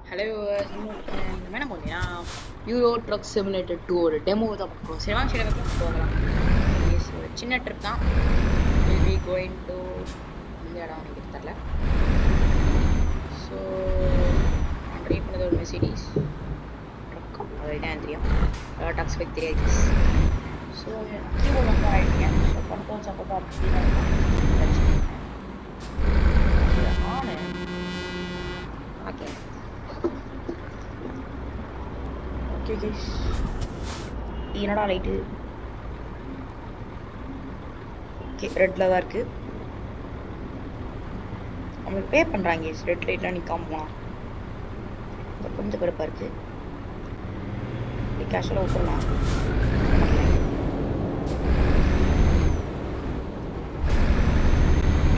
Hello viewers, நம்ம என்ன பண்ணீங்கன்னா யூரோ ட்ரக் சிமுலேட்டர் 2 ஒரு டெமோ தான் பார்க்குறோம். சரி வாங்க சரி போகலாம். எஸ், ஒரு சின்ன ட்ரிப் தான். வில் பி கோயிங் டு இந்த இடம் எனக்கு தெரில. ஸோ நான் ட்ரை பண்ணது ஒரு மெர்சிடிஸ் ட்ரக், அதுதான் தெரியும். டாக்ஸ் பைக் தெரியாது. ஸோ கீபோர்ட் வந்து ஆகிட்டேன். ஸோ கண்ட்ரோல் சப்போர்ட் அப்படின்னு ஆனு ஓகே ஓகே கைஸ், என்னடா லைட்டு ஓகே ரெட்டில் தான் இருக்குது. நம்மளுக்கு பே பண்ணுறாங்க ரெட் லைட்லாம் நிற்காம போனால் கொஞ்சம் கடுப்பாக இருக்குது. கேஷுவலாக விட்டுடலாம்.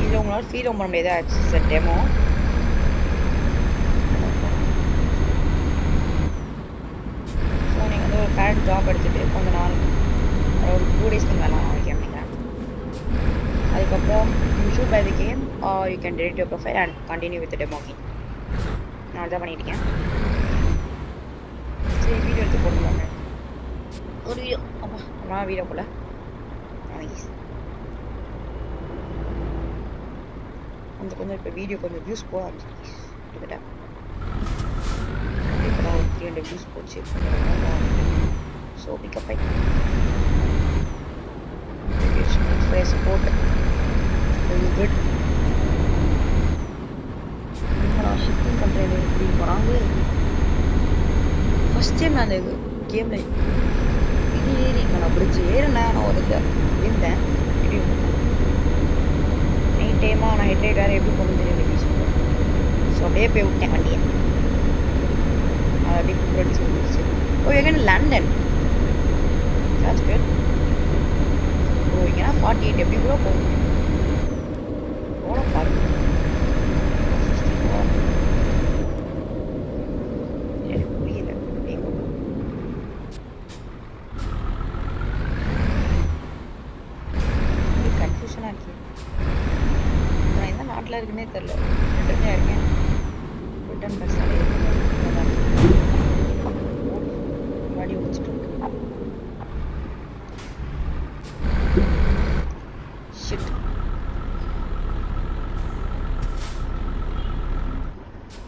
இதில் உங்களால் ஃபீல் பண்ண முடியாது. ஆக்சஸ் டெமோ ஸோ நீங்கள் வந்து ஒரு கரெக்ட் ஜாப் எடுத்துகிட்டு கொஞ்ச நாள் ஒரு 2 days வேலை ஆரம்பிக்கிறீங்க. அதுக்கப்புறம் you should buy the game or you can delete your profile and continue with demo game. நான் அதுதான் பண்ணியிருக்கேன். சரி வீடியோ எடுத்து போட்டுருவாங்க. ஒரு வீடியோ அப்பா நான் வீடியோ போல அந்த கொஞ்சம் இப்போ வீடியோ கொஞ்சம் வியூஸ் போக ஆரம்பிச்சு கிட்டத்தட்ட இப்போ தான் ஒரு 300 வியூஸ் போச்சு. ஸோ பிக்கப் ஆகி சப்போர்ட் வெரி குட். ஷிப்பிங் கண்ட்ரியில் எப்படி போகிறாங்க. ஃபஸ்ட் டைம் நான் அந்த கேமில் இது ஏறிங்க. நான் பிடிச்சி ஏறினேன். நான் ஒரு இருந்தேன் நைட் டைமாக. நான் ஹெட்லைட் வேறு எப்படி கொண்டு தெரியும். ஸோ அப்படியே போய் விட்டேன் வண்டியை. அது அப்படியே குடிச்சு வந்துருச்சு. ஓ எங்கே லண்டன் that's good. ஓ இங்கன்னா 48 எப்படி கூட போகும். போன பாருங்க எனக்கு புரியல. கன்ஃபியூஷனாக இருக்கு. நான் எந்த நாட்டில் இருக்குன்னே தெரில. ரிட்டர்னே இருக்கேன். ரிட்டர்ன் பஸ்ஸாலே முன்னாடி முடிச்சுட்டு இருக்கு. ஷிட்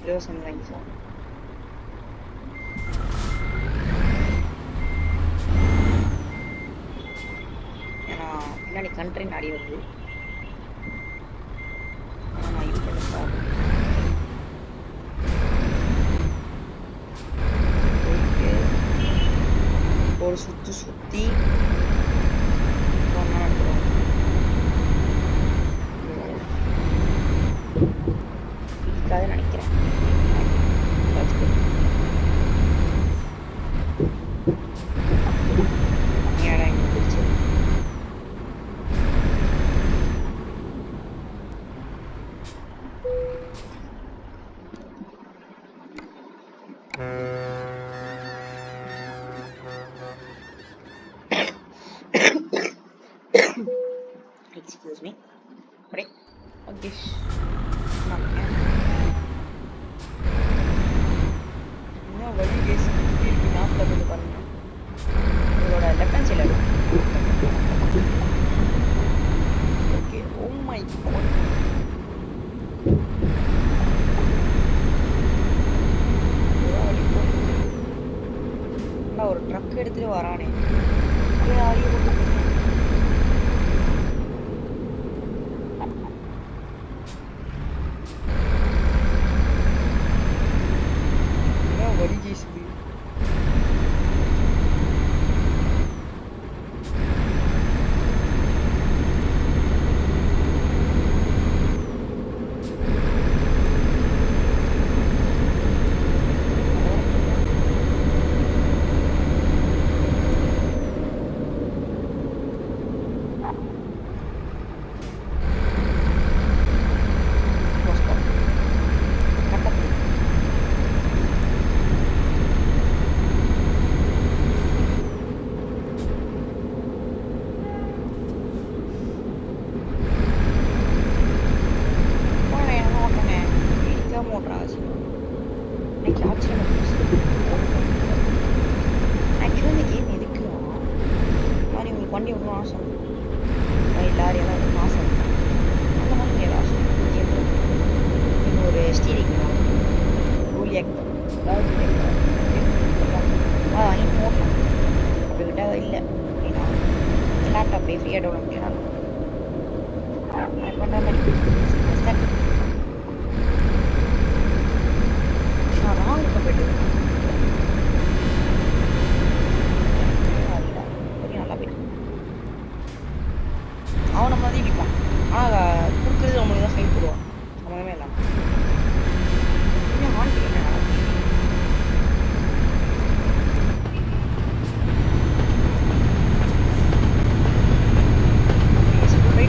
யோசனை சார். ஏன்னா பின்னாடி கண்ட்ரி நாடி வருது. நான் யூஸ் பண்ண சார் போயிட்டு ஒரு சுற்றி இருக்காது நினைக்கிறேன். Excuse me. அப்படியே ஓகே இன்னும் வழி கேஸ் இருக்கு. நாட்டில் போய் பாருங்க. உங்களோட லெஃப்ட் ஹேண்ட் சைடில் ஓகே. ஓ மை காட், ஒரு ட்ரக் எடுத்துட்டு வரானே. வழி கேசுது. ஃப்ரீயாக டவுன் பண்ணிக்கலாம் பண்ணுற மாதிரி நான் ராங் போயிட்டு நல்லா போயிட்டு அவனை மாதிரி இடிப்பான் ஆனால் கொடுக்குறது நம்மளுக்கு தான் ஃபைன் போடுவான் சம்மந்தமே இல்லாமல் ஆன் பண்ண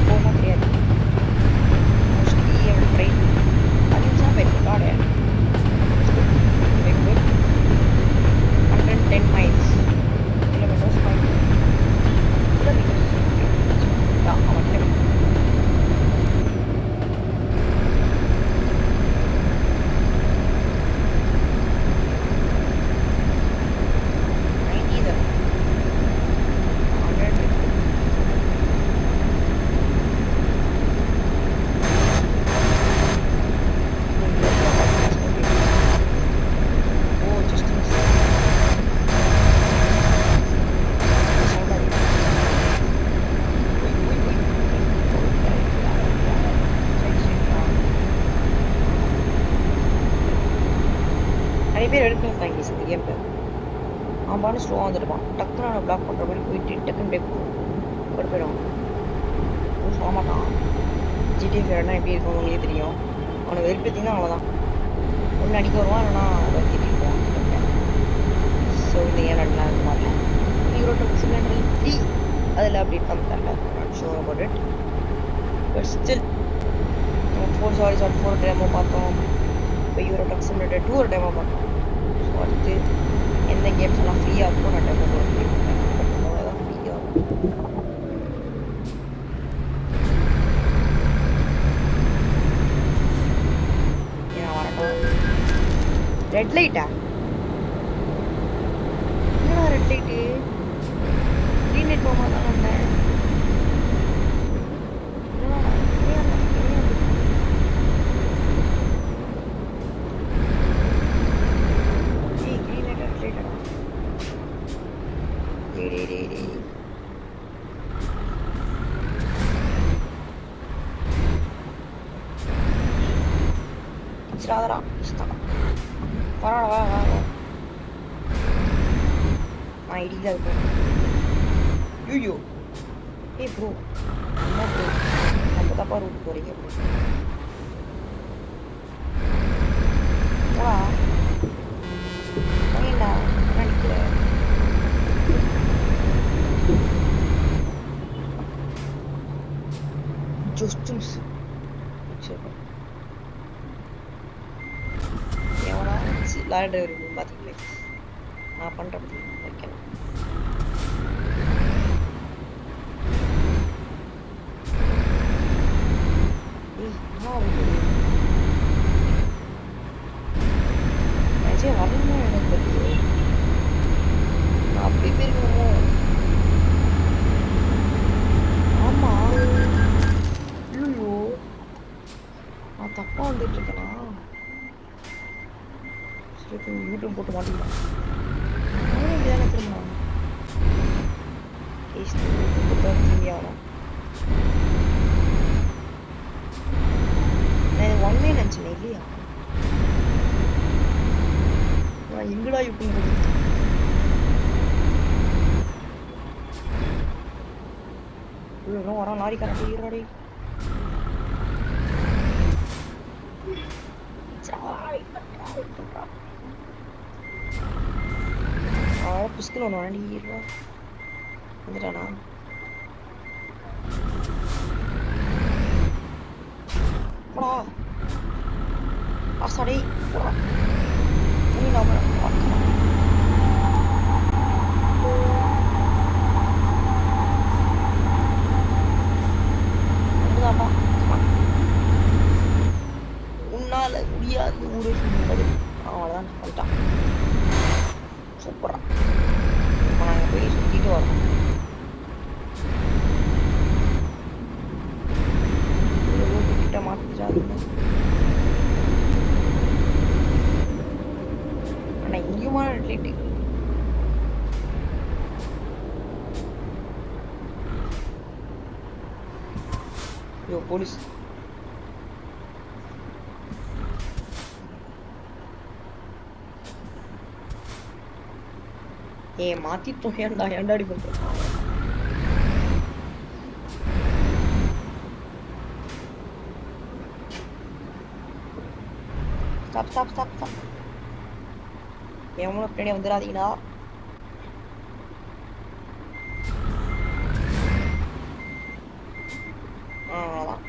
போக தெரியாது மோஸ்ட்லி அவள் ட்ரெயின் 5 நிமிஷம் போயிருக்கு காடு 110 miles kilometers per kilometers yeah அவன் கிலோமீட்டர் பேர் எடுக்கணும் தேங்கிஸ் இந்த கேமில் அவன் பாட்டு ஸ்லோவாக வந்துருப்பான் டக்குன்னு அவனை பிளாக் பண்ணுற மாதிரி போயிட்டு டக்குன்னு பிரேக் போட்டு போயிடுவான் ஒன்றும் சொல்ல மாட்டான் ஜிடிஎஃப் ஃபேர்னா எப்படி இருக்கும் உங்களுக்கே தெரியும் அவனை வெறுப்பேற்றிங்கன்னா அவ்வளோதான் ஒன்று அடிக்க வருவான் இல்லைனா வெறுத்திட்டு இருப்பான் ஸோ இந்த ஏன் நடனா அது மாதிரிலாம் ஹீரோ ட்ரக் சிலிண்டர் 3 அதில் அப்படி இருக்காம தரல not sure about it but still நம்ம 4 டேமோ பார்த்தோம் இப்போ ஹீரோ ட்ரக் சிலிண்டர் 2 ஒரு டேமோ பார்த்தோம் ஸோ அடுத்து எந்த கேம்ஸ் எல்லாம் ஃப்ரீயாக இருக்கும் நான் டேமோ போடுறேன் பட் அவ்வளோதான் ஃப்ரீயாக ஏன் வரட்டும் ரெட் லைட்டா என்னடா ரெட் லைட்டு க்ரீன் லைட் போக தான் வந்தேன் Radara, sta. Parala, va. Ma idiga bro. Yo. Hey bro. No bro. Apa tak baru போறீங்க bro. வா. நீடா, நினைக்கிற. ஜஸ்டிஸ். சரி. லாரி டிரைவர் பார்த்தீங்களே நான் பண்ணுறது வைக்கணும் வரணுமோ எனக்கு தெரியல நான் அப்படி போயிருக்கணுமோ ஆமா ஐயோ நான் தப்பா வந்துட்டு இருக்கேனா யூடியூப் போட்டு மாட்டிக்கலாம் இதான திரும்ப திரும்பியாகலாம் நான் இது ஒன்மே நினச்சேன் இல்லையா நான் எங்கடா யூடியூப் போட்டு இவ்வளோ வரான் லாரிக்காரன் ஈரோடே புஸ்தகம் ஒன்று வாங்கிடுவா வந்துட்டானா போடா ஆசாடி போடா நீ நாம உன்னால முடியாது ஊரே சொல்லும்போது அவ்வளோதான் பண்ணிட்டான் சூப்பரா இப்போ நாங்கள் போய் சுற்றிட்டு வரோம் கிட்ட மாற்றிட்டாருங்க ஆனால் இங்கேயுமான ரிலேட்டு போலீஸ். மாத்திட்டோம். ஏன்டா அடி பண்ற? ஸ்டாப். எவனும் பின்னாடி வந்துடாதீங்கடா. அவ்வளோதான்.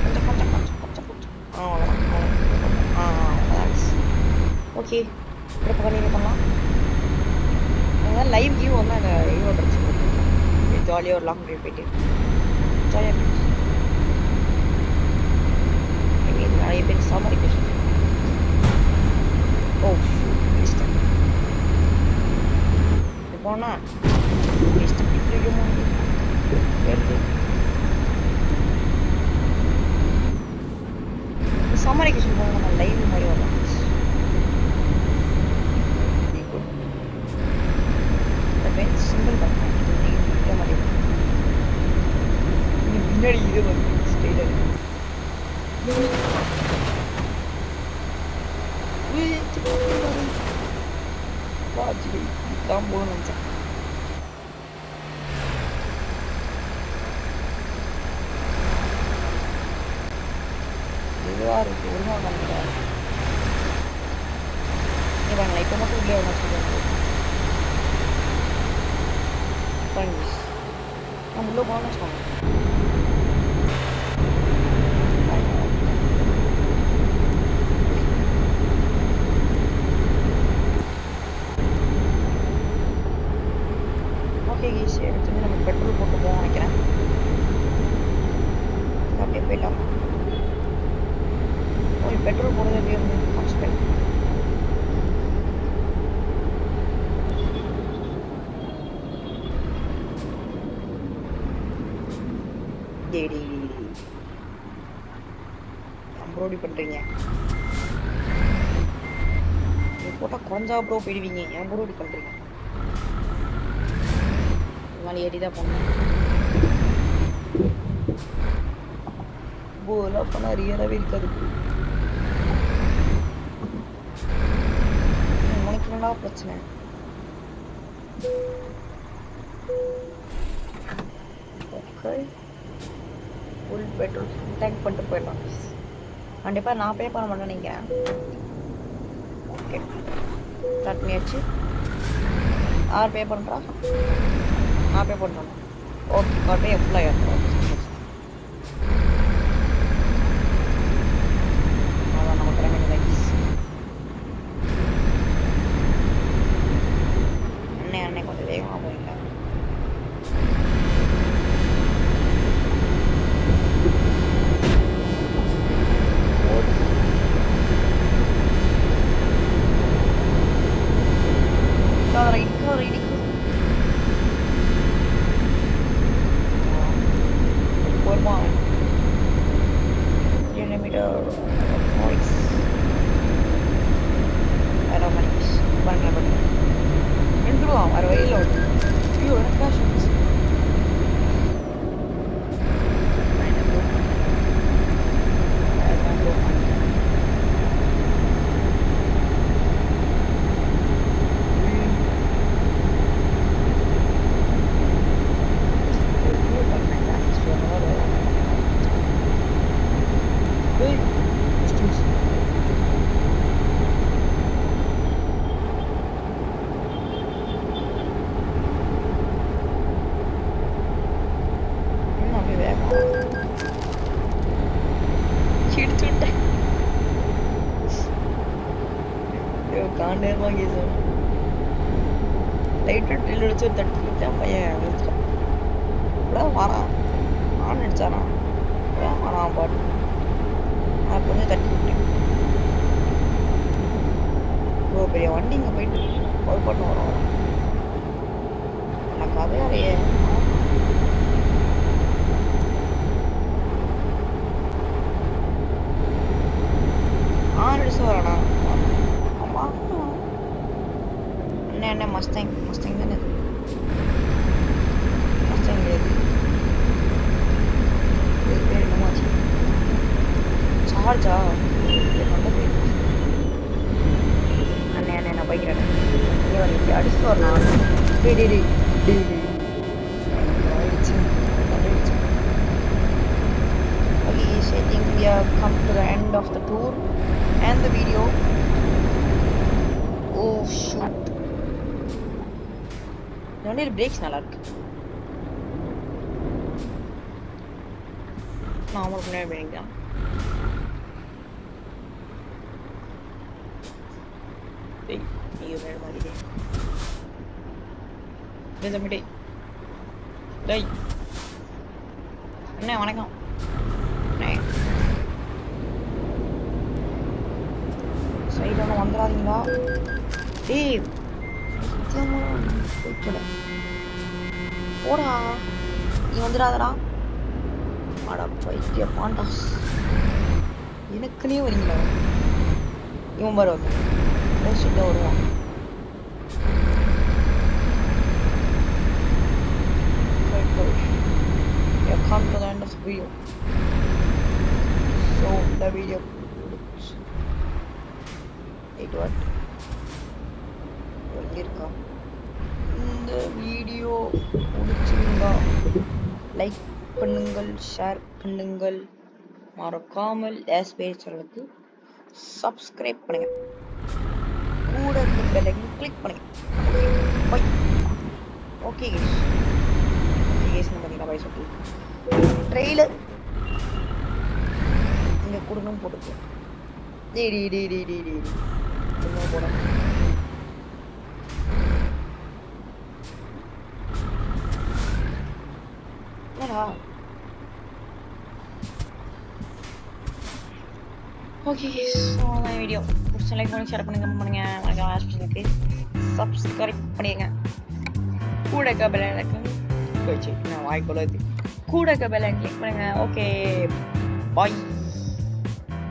கொஞ்சம் அவ்வளோதான். ஓகே, இப்போ கண்டினியூ பண்ணலாம். அதனால் லைவ் வியூ வந்து அந்த வியூ ட்ரெஸ் போட்டு ஜாலியாக ஒரு லாங் ட்ரைவ் போயிட்டு ஜாலியாக நிறைய பேர் சம்மர் வெக்கேஷன். ஓ போனா சம்மர் வெக்கேஷன் போனா நம்ம லைவ் மாதிரி வரலாம். சிங்கிள் பண்ணேன் பின்னாடி இது வந்து ஸ்டேட் தான் போகணும்னு நினச்சேன். இதுவாக இருக்கு ஒழுங்காக பண்ணிட்டாரு. இவங்களா இப்போ மட்டும் உள்ளே ஒன்றா சொல்லுவாங்க. நம்ம உள்ள போகணும்னு வச்சுக்கோங்க. ஓகே ஈஸி எடுத்து நம்ம பெட்ரோல் போட்டு போவோம் நினைக்கிறேன். அப்படியே போயிட்டோம். ஒரு பெட்ரோல் போடுறது எப்படியே ஹாஸ்பிட்டல் ப்ரோடி பண்ணுறீங்க. போட்டால் குறைஞ்சா ப்ரோ போயிடுவீங்க. ஏன் ப்ரோடி பண்ணுறீங்க? இதனால ஏறி தான் போகணும். போலாம் பண்ணால் ரியலாகவே இருக்காது. உனக்கு என்னடா பிரச்சனை? ஓகே, ஃபுல் பெட்ரோல் டேங்க் பண்ணிட்டு போயிடலாம். கண்டிப்பாக நான் பே பண்ண மாட்டேன். நீங்கள் ஓகே ஸ்டார்ட் பண்ணியாச்சு. யார் பே பண்ணுறா? நான் பே பண்ணுறேன். ஓகே கார்டே எவ்வளோ ஏற்றோம். அதான் நமக்கு ரெண்டு லைக்ஸ். அண்ணே கொஞ்சம் வேகமாக போயிங்க. லைட்டாக ட்ரில் அடிச்சு ஒரு தட்டிக்கிட்டேன். பையன் விழுத்துட்டான். இப்படிதான் வரான். ஆன் அடிச்சானா இப்படிதான் வரான் பாட்டு. நான் கொஞ்சம் தட்டி விட்டேன். இவ்வளோ பெரிய வண்டி இங்கே போயிட்டு ஒரு பாட்டு வரும். எனக்கு அதே அறையே ஆன் அடிச்சு வரானா? ஆமாம் என்ன மஸ்டாங் தானே இது. சார்ஜா அண்ணே அண்ணே நான் போய்க்கிறேன் நீ வந்து அடிச்சு வரணும் டே டே டே டே டே Okay, so I think we have come to the end of the tour and the video. Oh shoot. இந்த வண்டியில் பிரேக்ஸ் நல்லா இருக்கு. நான் உங்களுக்கு முன்னாடி பண்ணிக்கலாம். ஐயோ வேறு மாதிரி தம்பி டேய் அண்ணே வணக்கம் அண்ணே சைடு ஒன்றும் வந்துடாதீங்களா டேய் போடா நீ வந்துடாதடா அடா பைத்திய பாண்டாஸ் எனக்குனே வரீங்களா இவன் பாரு வந்து வருவான் come to the end of the video. So the video looks இந்த வீடியோ பிடிச்சிருந்தா லைக் பண்ணுங்கள் ஷேர் பண்ணுங்கள் மறக்காமல் எஸ்பிஎஸ் சேனலுக்கு சப்ஸ்கிரைப் பண்ணுங்க கூட இருக்க பெல் ஐகானை கிளிக் பண்ணுங்க பை ஓகே கேஸ் நம்ம பை சொல்லி ட்ரெய்லர் இங்கே கொடுக்கணும் போட்டுக்கலாம் போட என்னடா ஓகே ஸோ அந்த வீடியோ பிடிச்ச லைக் பண்ணி ஷேர் பண்ணுங்க பண்ணுங்க எனக்கு சப்ஸ்கிரைப் பண்ணிடுங்க கூட பெல் ஐகான் போயிடுச்சு நான் வாய்க்குள்ள கூட பெல் ஐகான் கிளிக் பண்ணுங்க ஓகே பாய்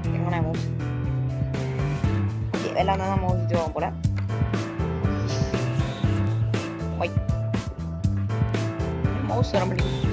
எங்கண்ணா மவுஸ் ஓகே எல்லாம் தான் மவுஸ் இதுவாகும் போல பாய் மவுஸ் வர முடியும்